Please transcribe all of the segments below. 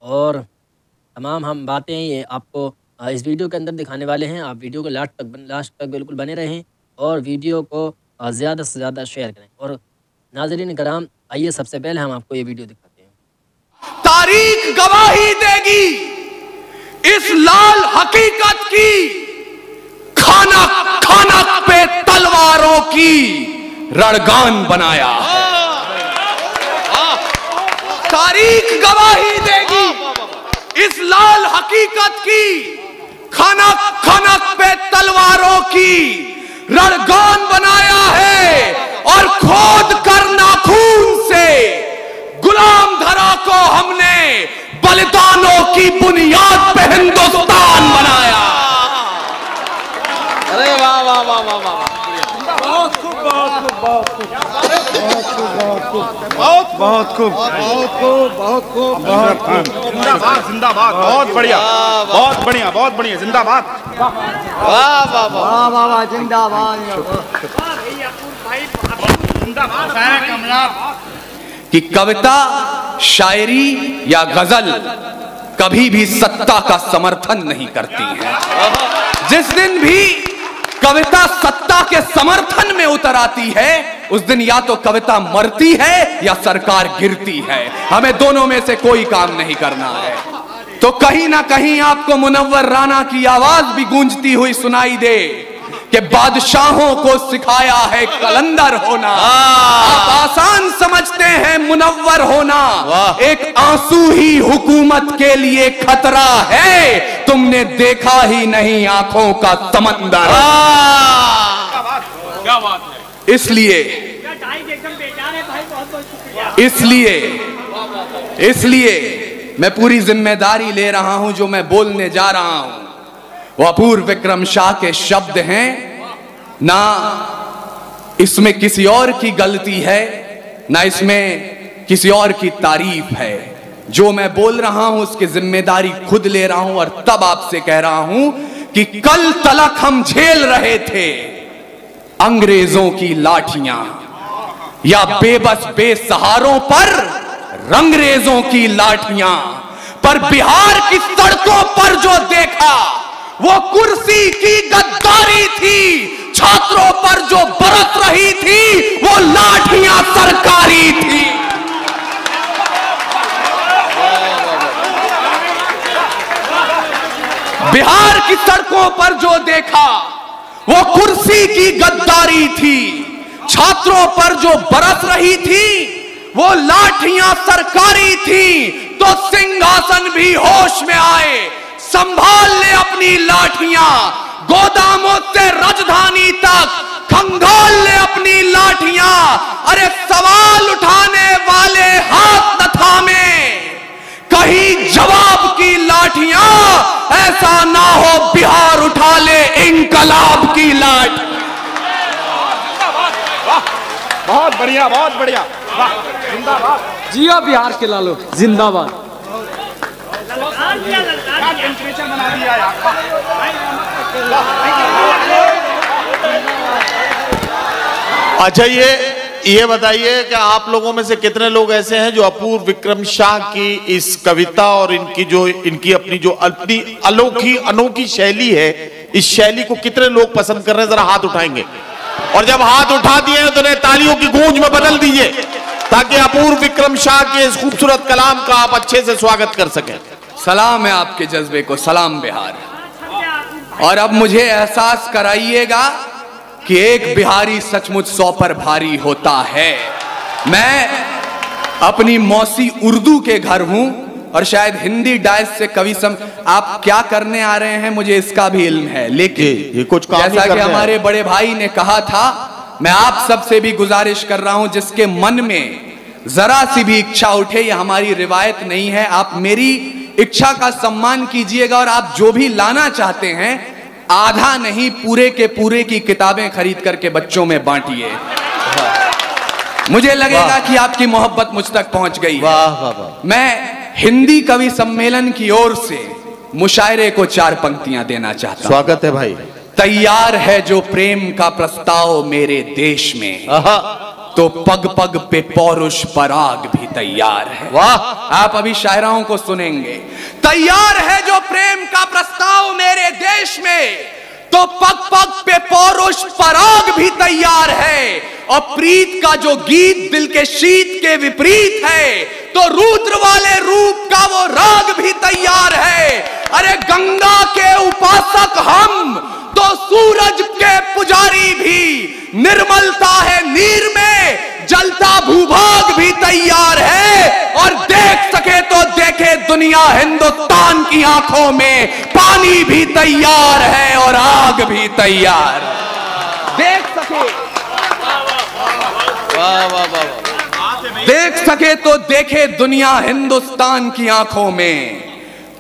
और तमाम हम बातें ये आपको इस वीडियो के अंदर दिखाने वाले हैं। आप वीडियो को लास्ट तक बिल्कुल बने रहें और वीडियो को ज़्यादा से ज़्यादा शेयर करें। और नाज़रीन कराम, आइए सबसे पहले हम आपको ये वीडियो दिखाते हैं। तारीख गवाही देगी इस लाल हकीकत की, खाना खाना पे तलवारों की रणगान बनाया। तारीख गवाही देगी इस लाल हकीकत की, खाना खाना पे तलवारों की रणगान बनाया है। और खोद कर नाखून से गुलाम धरा को हमने बलिदानों की बुनियाद पे हिंदुस्तान बनाया। अरे वाह वाह वाह वाह वाह, बहुत खूब बहुत खूब बहुत खूब बहुत खूब बहुत खूब बहुत खूब बहुत खूब। जिंदाबाद जिंदाबाद, बहुत बढ़िया बहुत बढ़िया बहुत बढ़िया, जिंदाबाद। वाह वाह वाह वाह वाह, जिंदाबाद कि कविता, शायरी या गजल कभी भी सत्ता का समर्थन नहीं करती है। जिस दिन भी कविता सत्ता के समर्थन में उतर आती है, उस दिन या तो कविता मरती है या सरकार गिरती है। हमें दोनों में से कोई काम नहीं करना है। तो कहीं ना कहीं आपको मुनव्वर राना की आवाज भी गूंजती हुई सुनाई दे कि बादशाहों को सिखाया है कलंदर होना। आप आसान समझते हैं मुनव्वर होना, एक आंसू ही हुकूमत के लिए खतरा है। तुमने देखा ही नहीं आंखों का समंदर। क्या बात है। इसलिए मैं पूरी जिम्मेदारी ले रहा हूं। जो मैं बोलने जा रहा हूं वो अपूर्व विक्रम शाह के शब्द हैं, ना इसमें किसी और की गलती है ना इसमें किसी और की तारीफ है। जो मैं बोल रहा हूं उसकी जिम्मेदारी खुद ले रहा हूं। और तब आपसे कह रहा हूं कि कल तलक हम झेल रहे थे अंग्रेजों की लाठियां, या बेबस बेसहारों पर रंगरेजों की लाठियां, पर बिहार की सड़कों पर जो देखा वो कुर्सी की गद्दारी थी। छात्रों पर जो बरस रही थी वो लाठियां सरकारी थी। बिहार की सड़कों पर जो देखा वो कुर्सी की गद्दारी थी। छात्रों पर जो बरस रही थी वो लाठियां सरकारी थी। तो सिंहासन भी होश में आए, संभाल ले अपनी लाठियां। गोदामों से राजधानी तक खंगाल ले अपनी लाठियां। अरे सवाल उठाने वाले हाथ न थामे, कहीं जवाब की लाठियां। ऐसा ना हो बिहार उठा ले इंकलाब की लाठ। बहुत बढ़िया बहुत बढ़िया, जिंदाबाद। जिया बिहार के लालो, जिंदाबाद। टेम्परेचर बना दिया यार। अच्छा ये बताइए कि आप लोगों में से कितने लोग ऐसे हैं जो अपूर्व विक्रम शाह की इस कविता और इनकी अपनी जो अनोखी शैली है, इस शैली को कितने लोग पसंद कर रहे हैं? जरा हाथ उठाएंगे। और जब हाथ उठा दिए तो उन्हें तालियों की गूंज में बदल दीजिए ताकि अपूर्व विक्रम शाह के इस खूबसूरत कलाम का आप अच्छे से स्वागत कर सकें। सलाम है आपके जज्बे को, सलाम बिहार। और अब मुझे एहसास कराइएगा कि एक बिहारी सचमुच 100 पर भारी होता है। मैं अपनी मौसी उर्दू के घर हूं और शायद हिंदी डायस से कवि आप क्या करने आ रहे हैं मुझे इसका भी इल्म है, लेकिन ये कुछ काम जैसा कि हमारे बड़े भाई ने कहा था, मैं आप सबसे भी गुजारिश कर रहा हूं जिसके मन में जरा सी भी इच्छा उठे, ये हमारी रिवायत नहीं है, आप मेरी इच्छा का सम्मान कीजिएगा और आप जो भी लाना चाहते हैं आधा नहीं पूरे के पूरे की किताबें खरीद करके बच्चों में बांटिए। मुझे लगेगा कि आपकी मोहब्बत मुझ तक पहुंच गई है। मैं हिंदी कवि सम्मेलन की ओर से मुशायरे को 4 पंक्तियां देना चाहता हूं। स्वागत है भाई। तैयार है जो प्रेम का प्रस्ताव मेरे देश में, तो पग पग पे पौरुष पराग भी तैयार है। वाह, आप अभी शायराओं को सुनेंगे। तैयार है जो प्रेम का प्रस्ताव मेरे देश में, तो पग पग पे पौरुष पराग भी तैयार है। और प्रीत का जो गीत दिल के शीत के विपरीत है, तो रुद्र वाले रूप का वो राग भी तैयार है। अरे गंगा के उपासक हम, तो सूरज के पुजारी भी। निर्मलता है नीर में, जलता भूभाग भी तैयार है। और देख सके तो देखे दुनिया हिंदुस्तान की आंखों में, पानी भी तैयार है और आग भी तैयार है। देख सके, वाह वाह वाह, देख सके तो देखे दुनिया हिंदुस्तान की आंखों में,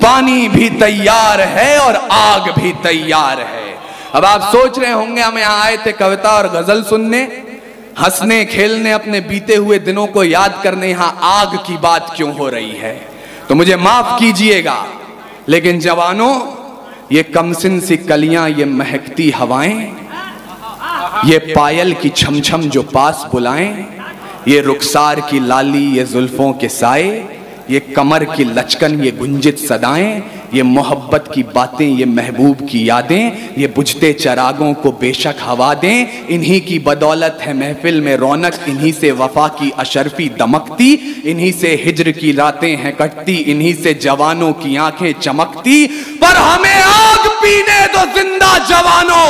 पानी भी तैयार है और आग भी तैयार है। अब आप सोच रहे होंगे हम यहां आए थे कविता और गजल सुनने, हंसने खेलने, अपने बीते हुए दिनों को याद करने, यहां आग की बात क्यों हो रही है? तो मुझे माफ कीजिएगा, लेकिन जवानों, ये कमसिन सी कलियां, ये महकती हवाएं, ये पायल की छमछम जो पास बुलाएं, ये रुखसार की लाली, ये जुल्फों के साए, ये कमर की लचकन, ये गुंजित सदाएं, ये मोहब्बत की बातें, ये महबूब की यादें, ये बुझते चरागों को बेशक हवा दें। इन्हीं की बदौलत है महफिल में रौनक, इन्हीं से वफा की अशरफी दमकती, इन्हीं से हिज्र की रातें हैं कटती, इन्हीं से जवानों की आंखें चमकती। पर हमें आग पीने दो जिंदा जवानों,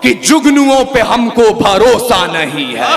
कि जुगनुओं पे हमको भरोसा नहीं है।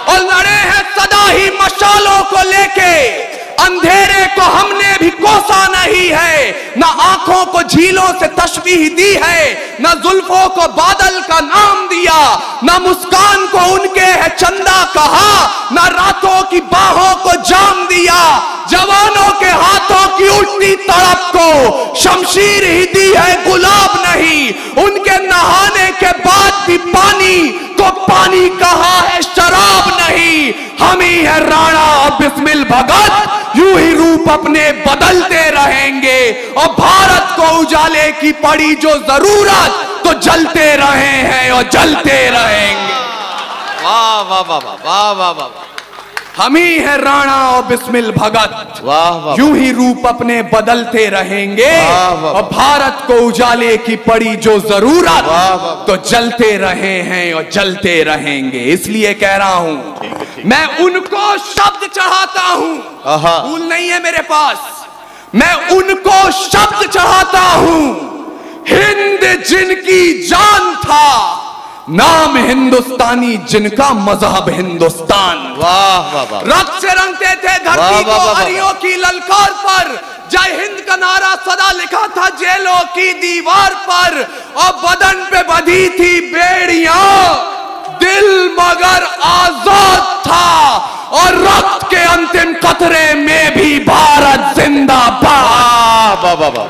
और लड़े हैं सदा ही मशालों को लेके, अंधेरे को हमने भी कोसा नहीं है। ना आंखों को झीलों से तशबीह दी है, ना जुल्फों को बादल का नाम दिया, ना मुस्कान को उनके है चंदा कहा, ना रातों की बाहों को जाम दिया। जवानों के हाथों की उठती तड़प को शमशीर ही दी है, गुलाब नहीं। उनके नहाने के बाद भी पानी को पानी कहा है, शराब नहीं। हम ही है राणा और बिस्मिल भगत, यूं ही रूप अपने बदलते रहेंगे। और भारत को उजाले की पड़ी जो जरूरत, तो जलते रहे हैं और जलते रहेंगे। वाह वाह वाह वाह वाह वाह, हम ही है राणा और बिस्मिल भगत, वाह वाह, यूं ही रूप अपने बदलते रहेंगे। और भारत को उजाले की पड़ी जो जरूरत, तो जलते रहे हैं और जलते रहेंगे। इसलिए कह रहा हूं, मैं उनको शब्द चढ़ाता हूं, भूल नहीं है मेरे पास, मैं उनको शब्द चढ़ाता हूं। हिंद जिनकी जान था, नाम हिंदुस्तानी जिनका मजहब हिंदुस्तान। वाह वाह वाह, रक्त से रंगते थे धरती को हरियों की ललकार पर, जय हिंद का नारा सदा लिखा था जेलों की दीवार पर। और बदन पे बंधी थी बेड़ियां, दिल मगर आजाद था। और रक्त के अंतिम कतरे में भी भारत जिंदाबाद। वाह वाह वाह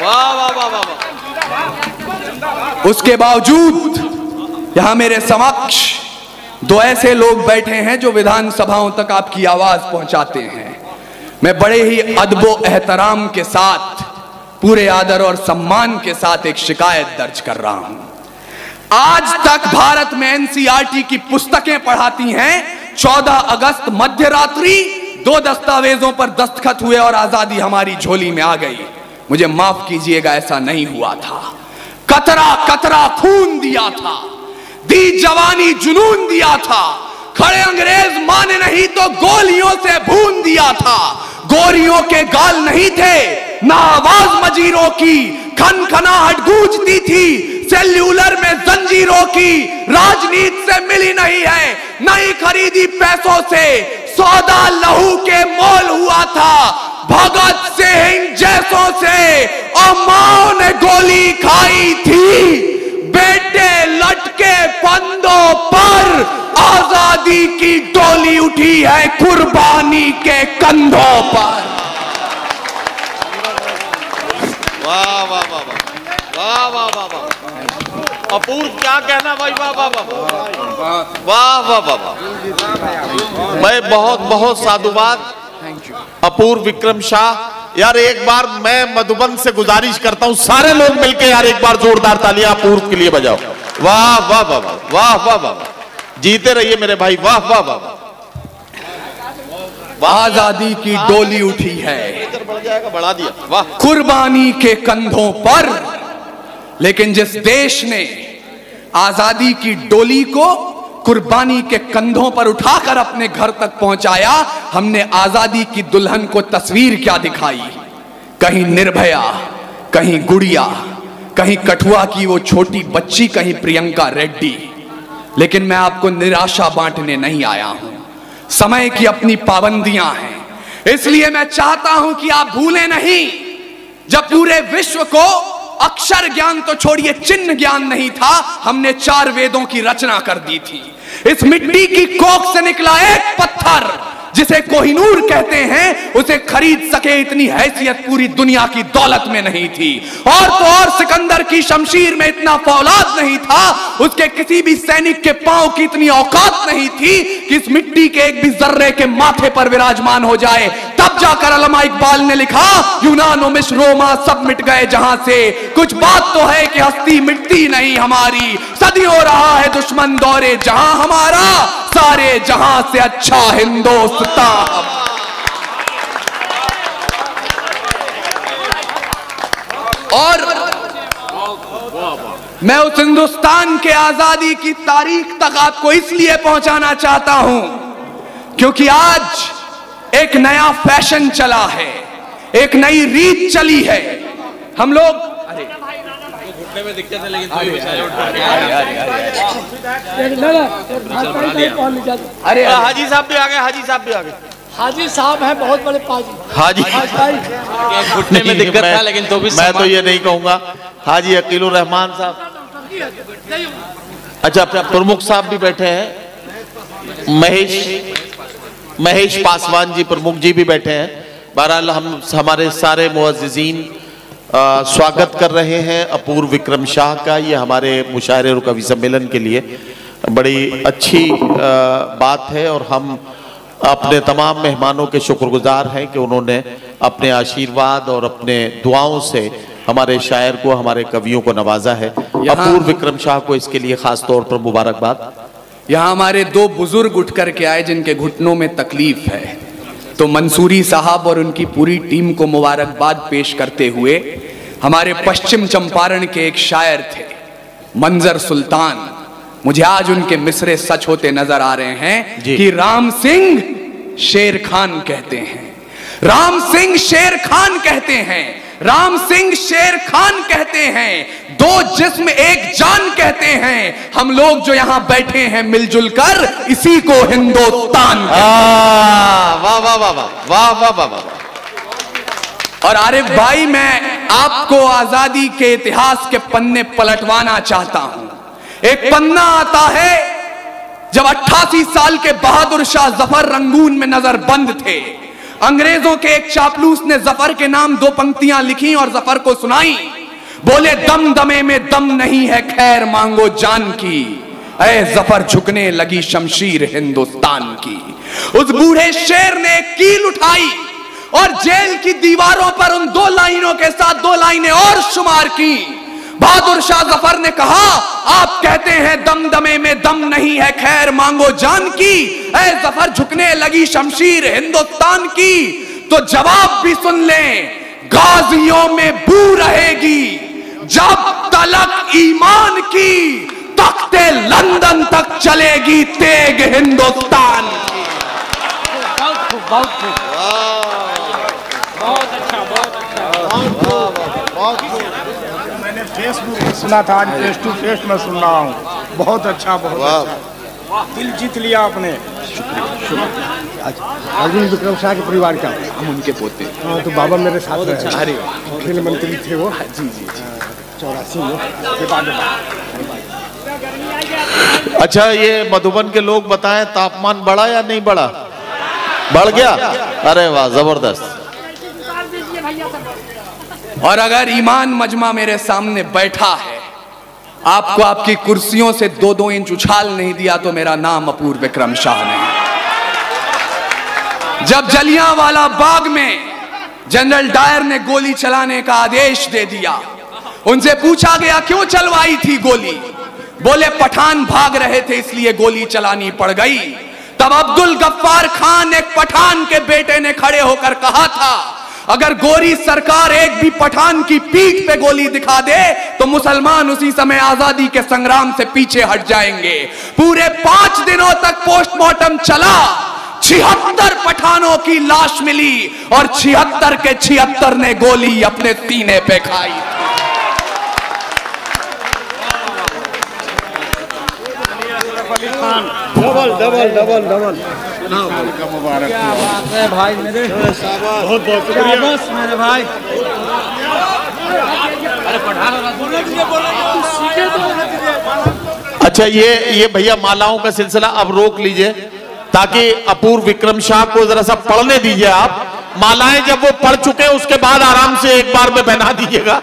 वाह वाह वाह वाह। उसके बावजूद यहां मेरे समक्ष दो ऐसे लोग बैठे हैं जो विधानसभाओं तक आपकी आवाज पहुंचाते हैं। मैं बड़े ही अदबो एहतराम के साथ, पूरे आदर और सम्मान के साथ एक शिकायत दर्ज कर रहा हूं। आज तक भारत में एनसीईआरटी की पुस्तकें पढ़ाती हैं, 14 अगस्त मध्य रात्रि 2 दस्तावेजों पर दस्तखत हुए और आजादी हमारी झोली में आ गई। मुझे माफ कीजिएगा, ऐसा नहीं हुआ था। कतरा कतरा खून दिया था, दी जवानी जुनून दिया था। खड़े अंग्रेज माने नहीं तो गोलियों से भून दिया था। गोरियों के गाल नहीं थे, ना आवाज मजीरों की, खनखनाहट गूंजती थी सेल्यूलर में जंजीरों की। राजनीति से मिली नहीं है, नहीं खरीदी पैसों से, सौदा लहू के मोल हुआ था भगत सिंह जैसों से। और मां ने गोली खाई थी, बेटे लटके फंदों पर। आजादी की डोली उठी है कुर्बानी के कंधों पर। वाह वाह वाह वाह वाह वाह वाह, अपूर्व क्या कहना भाई, वाह वाह वाह वाह वाह वाह वाह। मैं बहुत बहुत साधुवाद अपूर्व विक्रम शाह। यार एक बार मैं मधुबन से गुजारिश करता हूं, सारे लोग मिलकर यार एक बार जोरदार तालियां अपूर्व के लिए बजाओ। वाह वाह वाह वाह वाह वाह वाह। जीते रहिए मेरे भाई, वाह वाह वाह। आजादी की डोली उठी है, बढ़ जाएगा, बढ़ा दिया, वाह। कुर्बानी के कंधों पर, लेकिन जिस देश ने आजादी की डोली को कुर्बानी के कंधों पर उठाकर अपने घर तक पहुंचाया, हमने आजादी की दुल्हन को तस्वीर क्या दिखाई? कहीं निर्भया, कहीं गुड़िया, कहीं कठुआ की वो छोटी बच्ची, कहीं प्रियंका रेड्डी। लेकिन मैं आपको निराशा बांटने नहीं आया हूं। समय की अपनी पाबंदियां हैं, इसलिए मैं चाहता हूं कि आप भूलें नहीं, जब पूरे विश्व को अक्षर ज्ञान तो छोड़िए चिन्ह ज्ञान नहीं था, हमने 4 वेदों की रचना कर दी थी। इस मिट्टी की कोख से निकला एक पत्थर जिसे कोहिनूर कहते हैं, उसे खरीद सके इतनी हैसियत पूरी दुनिया की दौलत में नहीं थी। और तो और सिकंदर की शमशीर में इतना फौलाद नहीं था, उसके किसी भी सैनिक के पांव की इतनी औकात नहीं थी कि इस मिट्टी के एक भी जर्रे के माथे पर विराजमान हो जाए। तब जाकर अल्लामा इकबाल ने लिखा, यूनान मिस्र रोमा सब मिट गए जहां से, कुछ बात तो है कि हस्ती मिटती नहीं हमारी, सदियों रहा है दुश्मन दौरे जहां हमारा, सारे जहां से अच्छा हिंदुस्तान। और मैं उस हिंदुस्तान के आजादी की तारीख तक आपको इसलिए पहुंचाना चाहता हूं क्योंकि आज एक नया फैशन चला है, एक नई रीत चली है। हम लोग घुटने में दिक्कत है, लेकिन अरे हाजी साहब भी आ गए, हाजी साहब भी आ गए। हाजी साहब हैं बहुत बड़े पाजी। हाजी घुटने में दिक्कत था, लेकिन तो भी मैं तो ये नहीं कहूंगा। हाजी अकीलुर रहमान साहब, अच्छा प्रमुख साहब भी बैठे हैं, महेश पासवान जी प्रमुख जी भी बैठे हैं। बहरहाल हम हमारे सारे मुअज्जिज़ीन स्वागत कर रहे हैं अपूर्व विक्रम शाह का। ये हमारे मुशायरे और कवि सम्मेलन के लिए बड़ी अच्छी बात है और हम अपने तमाम मेहमानों के शुक्रगुजार हैं कि उन्होंने अपने आशीर्वाद और अपने दुआओं से हमारे शायर को, हमारे कवियों को नवाजा है। अपूर्व विक्रम शाह को इसके लिए खास तौर पर मुबारकबाद। यहाँ हमारे 2 बुजुर्ग उठ करके आए जिनके घुटनों में तकलीफ है, तो मंसूरी साहब और उनकी पूरी टीम को मुबारकबाद पेश करते हुए हमारे पश्चिम चंपारण के एक शायर थे मंजर सुल्तान, मुझे आज उनके मिसरे सच होते नजर आ रहे हैं कि राम सिंह शेर खान कहते हैं, राम सिंह शेर खान कहते हैं, राम सिंह शेर खान कहते हैं, 2 जिस्म एक जान कहते हैं। हम लोग जो यहां बैठे हैं मिलजुल कर इसी को हिंदुस्तान। वाह वाह वाह वाह वाह वाह वाह वाह। और आरिफ भाई, मैं आपको आजादी के इतिहास के पन्ने पलटवाना चाहता हूं। एक पन्ना आता है जब 88 साल के बहादुर शाह जफर रंगून में नजर बंद थे, अंग्रेजों के एक चापलूस ने जफर के नाम 2 पंक्तियां लिखी और जफर को सुनाई। बोले, दम दमे में दम नहीं है, खैर मांगो जान की, ऐ जफर झुकने लगी शमशीर हिंदुस्तान की। उस बूढ़े शेर ने कील उठाई और जेल की दीवारों पर उन 2 लाइनों के साथ 2 लाइनें और शुमार की। बहादुर शाह जफर ने कहा, आप कहते हैं दम दमे में दम नहीं है, खैर मांगो जान की, ऐ जफर झुकने लगी शमशीर हिंदुस्तान की। तो जवाब भी सुन लें, गाजियों में बू रहेगी जब तलक ईमान की, तख्ते लंदन तक चलेगी तेग हिंदुस्तान की। बहुत खूब, बहुत खूब, बहुत अच्छा, बहुत अच्छा। मैंने फेसबुक पे सुना था, आज फेस टू फेस में सुन रहा हूँ। बहुत अच्छा, बहुत अच्छा, दिल जीत लिया आपने। अर्जुन विक्रम शाह के परिवार का हम उनके पोते। हाँ, तो बाबा मेरे साथ रहे। अरे खेल मंत्री थे वो। जी जी 84 में के बाद। अच्छा, ये मधुबन के लोग बताएं, तापमान बढ़ा या नहीं बढ़ा? बढ़ गया? अरे वाह, जबरदस्त। और अगर ईमान मजमा मेरे सामने बैठा है, आपको आपकी कुर्सियों से 2-2 इंच उछाल नहीं दिया तो मेरा नाम अपूर्व विक्रम शाह नहीं। जब जलियांवाला बाग में जनरल डायर ने गोली चलाने का आदेश दे दिया, उनसे पूछा गया क्यों चलवाई थी गोली? बोले पठान भाग रहे थे इसलिए गोली चलानी पड़ गई। तब अब्दुल गफ्फार खान एक पठान के बेटे ने खड़े होकर कहा था, अगर गोरी सरकार एक भी पठान की पीठ पे गोली दिखा दे तो मुसलमान उसी समय आजादी के संग्राम से पीछे हट जाएंगे। पूरे 5 दिनों तक पोस्टमार्टम चला, 76 पठानों की लाश मिली और 76 के 76 ने गोली अपने सीने पे खाई। डबल डबल डबल डबल मुबारक भाई मेरे, बहुत बहुत शुक्रिया बस मेरे भाई। अच्छा ये भैया मालाओं का सिलसिला अब रोक लीजिए ताकि अपूर्व विक्रम शाह को जरा सा पढ़ने दीजिए। आप मालाएं जब वो पढ़ चुके उसके बाद आराम से एक बार में बना दीजिएगा,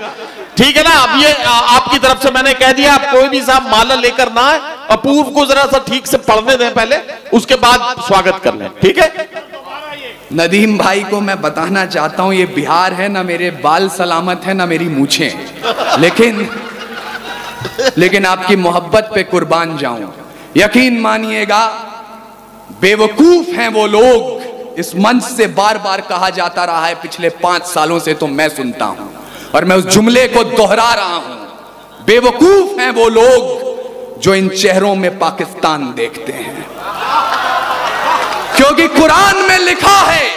ठीक है ना। अब ये आपकी तरफ से मैंने कह दिया, आप कोई भी साहब माला लेकर ना आए, अपूर्व को जरा सा ठीक से पढ़ने दें पहले, उसके बाद स्वागत कर लें, ठीक है। नदीम भाई को मैं बताना चाहता हूं, ये बिहार है ना, मेरे बाल सलामत है ना मेरी मूछें, लेकिन आपकी मोहब्बत पे कुर्बान जाऊं। यकीन मानिएगा, बेवकूफ हैं वो लोग, इस मंच से बार बार कहा जाता रहा है पिछले 5 सालों से, तो मैं सुनता हूं और मैं उस जुमले को दोहरा रहा हूं। बेवकूफ हैं वो लोग जो इन चेहरों में पाकिस्तान देखते हैं, क्योंकि कुरान में लिखा है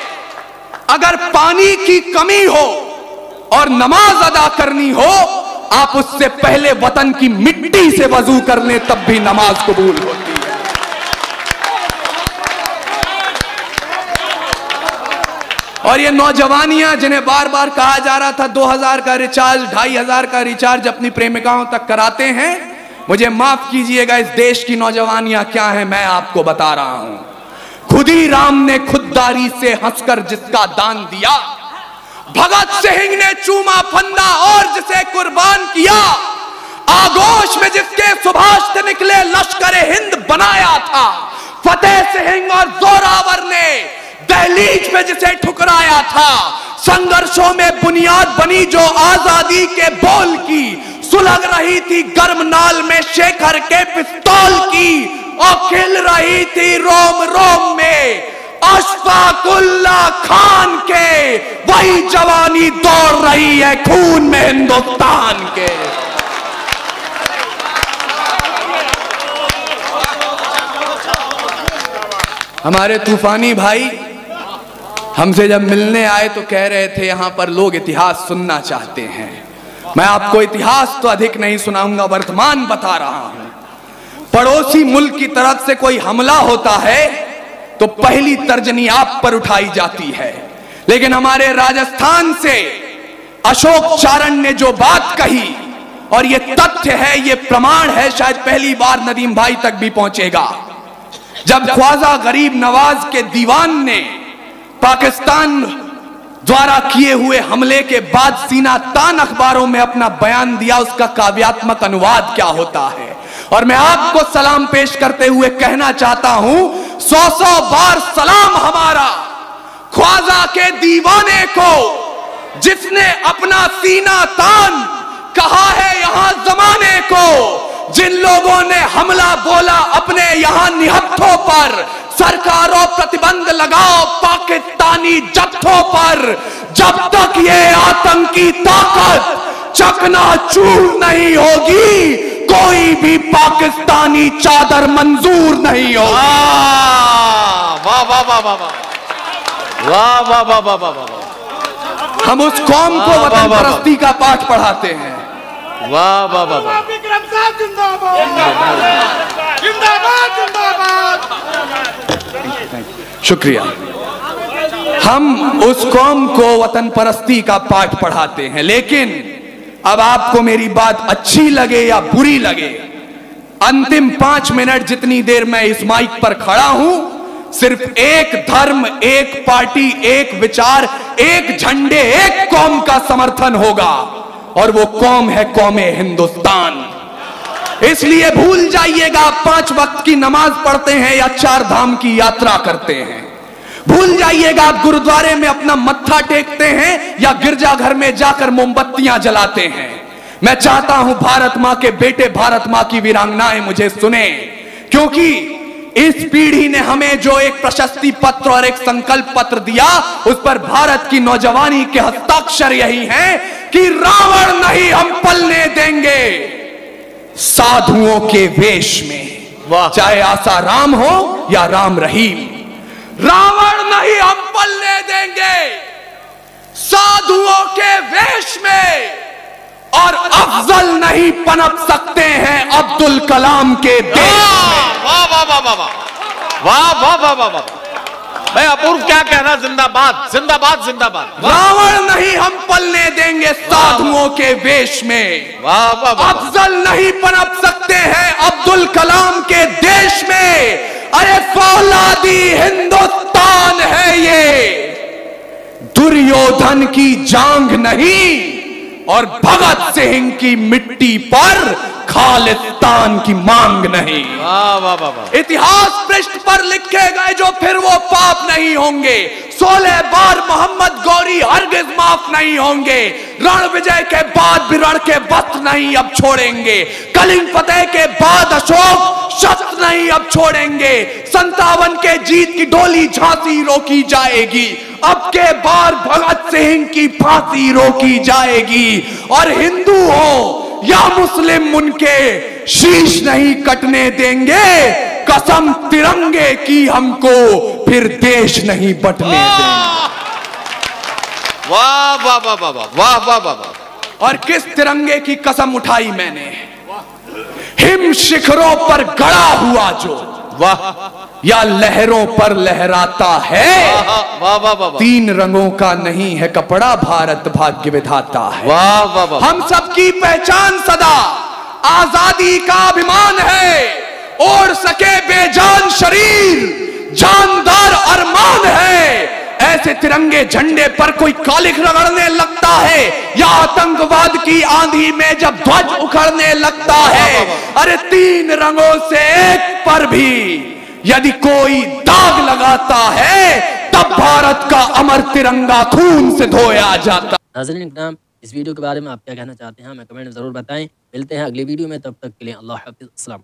अगर पानी की कमी हो और नमाज अदा करनी हो, आप उससे पहले वतन की मिट्टी से वजू कर लें तब भी नमाज कबूल होती है। और ये नौजवानियां जिन्हें बार बार कहा जा रहा था 2000 का रिचार्ज, 2500 का रिचार्ज अपनी प्रेमिकाओं तक कराते हैं, मुझे माफ कीजिएगा, इस देश की नौजवानियां क्या है मैं आपको बता रहा हूं। खुदी राम ने खुददारी से हंसकर जिसका दान दिया, भगत सिंह ने चूमा फंदा और जिसे कुर्बान किया, आगोश में जिसके सुभाष से निकले लश्कर हिंद बनाया था, फतेह सिंह और जोरावर ने दहलीज में जिसे ठुकराया था, संघर्षों में बुनियाद बनी जो आजादी के बोल की, सुलग रही थी गर्म नाल में शेखर के पिस्तौल की, और खिल रही थी रोम रोम में अशफाकुल्ला खान के, वही जवानी दौड़ रही है खून में हिंदुस्तान के। हमारे तूफानी भाई हमसे जब मिलने आए तो कह रहे थे यहां पर लोग इतिहास सुनना चाहते हैं। मैं आपको इतिहास तो अधिक नहीं सुनाऊंगा, वर्तमान बता रहा हूं। पड़ोसी मुल्क की तरफ से कोई हमला होता है तो पहली तर्जनी आप पर उठाई जाती है, लेकिन हमारे राजस्थान से अशोक चारण ने जो बात कही, और ये तथ्य है, ये प्रमाण है, शायद पहली बार नदीम भाई तक भी पहुंचेगा। जब ख्वाजा गरीब नवाज के दीवान ने पाकिस्तान द्वारा किए हुए हमले के बाद सीना तान अखबारों में अपना बयान दिया, उसका काव्यात्मक अनुवाद क्या होता है, और मैं आपको सलाम पेश करते हुए कहना चाहता हूं, 100 बार सलाम हमारा ख्वाजा के दीवाने को, जिसने अपना सीना तान कहा है यहां जमाने को, जिन लोगों ने हमला बोला अपने यहां निहत्थों पर, सरकारों प्रतिबंध लगाओ पाकिस्तानी जत्थों पर, जब तक ये आतंकी ताकत चकनाचूर नहीं होगी, कोई भी पाकिस्तानी चादर मंजूर नहीं होगी। वाह वाह वाह वाह वाह वाह वाह वाह वाह वाह। हम उस कौम को वतन परस्ती का पाठ पढ़ाते हैं। वाह वाह वाह वाह। शुक्रिया। हम उस कौम को वतन परस्ती का पाठ पढ़ाते हैं, लेकिन अब आपको मेरी बात अच्छी लगे या बुरी लगे, अंतिम 5 मिनट जितनी देर मैं इस माइक पर खड़ा हूं, सिर्फ एक धर्म, एक पार्टी, एक विचार, एक झंडे, एक कौम का समर्थन होगा, और वो कौम है कौमे हिंदुस्तान। इसलिए भूल जाइएगा 5 वक्त की नमाज पढ़ते हैं या 4 धाम की यात्रा करते हैं, भूल जाइएगा आप गुरुद्वारे में अपना मत्था टेकते हैं या गिरजाघर में जाकर मोमबत्तियां जलाते हैं। मैं चाहता हूं भारत मां के बेटे, भारत मां की वीरांगनाएं मुझे सुने, क्योंकि इस पीढ़ी ने हमें जो एक प्रशस्ति पत्र और एक संकल्प पत्र दिया, उस पर भारत की नौजवानी के हस्ताक्षर यही हैं कि रावण नहीं हम पलने देंगे साधुओं के वेश में, चाहे आसाराम हो या राम रहीम। रावण नहीं हम पलने देंगे साधुओं के वेश में, और अफजल नहीं पनप सकते हैं अब्दुल कलाम के देश में। वाह वाह वाह वाह वाह वाह वाह वाह वाह। भाई अपूर्व क्या कहना, जिंदाबाद जिंदाबाद जिंदाबाद। रावण नहीं हम पलने देंगे साधुओं के वेश में, वाह वाह वाह। अफजल नहीं पनप सकते हैं अब्दुल कलाम के देश में। अरे फौलादी हिंदुस्तान है ये, दुर्योधन की जांग नहीं और भगत सिंह की मिट्टी पर खालिस्तान की मांग नहीं। वाह वाह वाह। इतिहास पृष्ठ पर लिखे गए जो फिर वो पाप नहीं होंगे। 16 बार मोहम्मद गौरी हरगिज माफ नहीं होंगे। रण विजय के बाद भी रण के वस्त्र नहीं अब छोड़ेंगे। कलिंग फतेह के बाद अशोक शस्त्र नहीं अब छोड़ेंगे। 57 के जीत की डोली झांसी रोकी जाएगी। अब के बार भगत सिंह की फांसी रोकी जाएगी। और हिंदू हो या मुस्लिम उनके शीश नहीं कटने देंगे। कसम तिरंगे की हमको फिर देश नहीं बंटने देंगे। वाह वाह वाह वाह वाह वाह वाह वाह। और किस तिरंगे की कसम उठाई मैंने, हिम शिखरों पर गड़ा हुआ जो, वाह, या लहरों पर लहराता है। वाह वाह वाह। 3 रंगों का नहीं है कपड़ा, भारत भाग्य विधाता है। वाह वाह वाह। हम सबकी पहचान सदा आजादी का अभिमान है। ओढ़ सके बेजान शरीर जानदार अरमान है। ऐसे तिरंगे झंडे पर कोई कालिख रगड़ने लगता है, या आतंकवाद की आंधी में जब ध्वज उखड़ने लगता है। अरे 3 रंगों से एक पर भी यदि कोई दाग लगाता है, तब भारत का अमर तिरंगा खून से धोया जाता। नाज़रीन इकराम, इस वीडियो के बारे में आप क्या कहना चाहते हैं हमें कमेंट में जरूर बताएं। मिलते हैं अगली वीडियो में, तब तक के लिए अल्लाह हाफ़िज़। अस्सलाम।